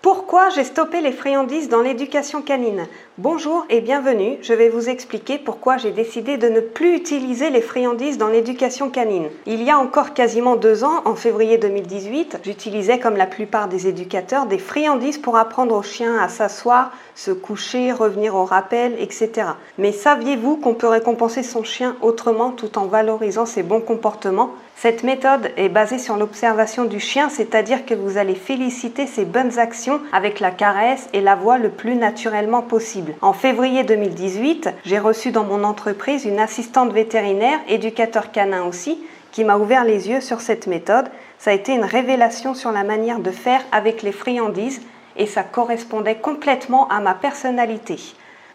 Pourquoi j'ai stoppé les friandises dans l'éducation canine? Bonjour et bienvenue, je vais vous expliquer pourquoi j'ai décidé de ne plus utiliser les friandises dans l'éducation canine. Il y a encore quasiment 2 ans, en février 2018, j'utilisais comme la plupart des éducateurs des friandises pour apprendre aux chiens à s'asseoir, se coucher, revenir au rappel, etc. Mais saviez-vous qu'on peut récompenser son chien autrement tout en valorisant ses bons comportements? Cette méthode est basée sur l'observation du chien, c'est-à-dire que vous allez féliciter ses bonnes actions avec la caresse et la voix le plus naturellement possible. En février 2018, j'ai reçu dans mon entreprise une assistante vétérinaire, éducateur canin aussi, qui m'a ouvert les yeux sur cette méthode. Ça a été une révélation sur la manière de faire avec les friandises et ça correspondait complètement à ma personnalité.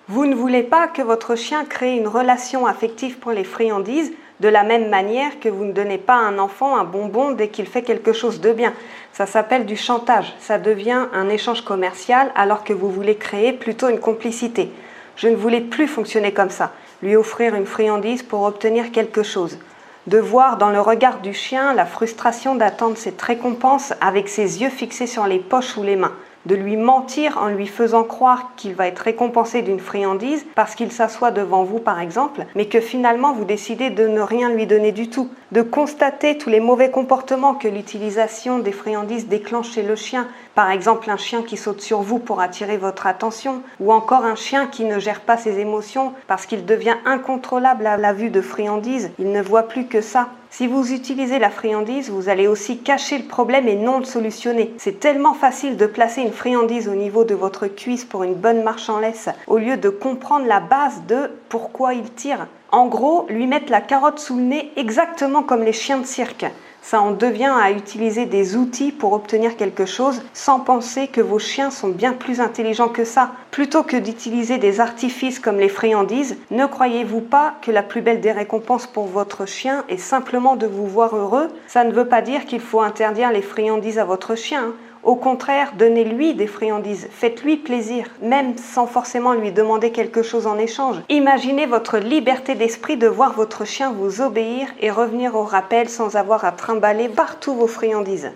Vous ne voulez pas que votre chien crée une relation affective pour les friandises de la même manière que vous ne donnez pas à un enfant un bonbon dès qu'il fait quelque chose de bien. Ça s'appelle du chantage, ça devient un échange commercial alors que vous voulez créer plutôt une complicité. Je ne voulais plus fonctionner comme ça, lui offrir une friandise pour obtenir quelque chose. De voir dans le regard du chien la frustration d'attendre cette récompense avec ses yeux fixés sur les poches ou les mains. De lui mentir en lui faisant croire qu'il va être récompensé d'une friandise parce qu'il s'assoit devant vous par exemple, mais que finalement vous décidez de ne rien lui donner du tout. De constater tous les mauvais comportements que l'utilisation des friandises déclenche chez le chien, par exemple un chien qui saute sur vous pour attirer votre attention, ou encore un chien qui ne gère pas ses émotions parce qu'il devient incontrôlable à la vue de friandises, il ne voit plus que ça. Si vous utilisez la friandise, vous allez aussi cacher le problème et non le solutionner. C'est tellement facile de placer une friandise au niveau de votre cuisse pour une bonne marche en laisse, au lieu de comprendre la base de pourquoi il tire. En gros, lui mettre la carotte sous le nez exactement comme les chiens de cirque. Ça en devient à utiliser des outils pour obtenir quelque chose sans penser que vos chiens sont bien plus intelligents que ça. Plutôt que d'utiliser des artifices comme les friandises, ne croyez-vous pas que la plus belle des récompenses pour votre chien est simplement de vous voir heureux? Ça ne veut pas dire qu'il faut interdire les friandises à votre chien. Au contraire, donnez-lui des friandises, faites-lui plaisir, même sans forcément lui demander quelque chose en échange. Imaginez votre liberté d'esprit de voir votre chien vous obéir et revenir au rappel sans avoir à trimballer partout vos friandises.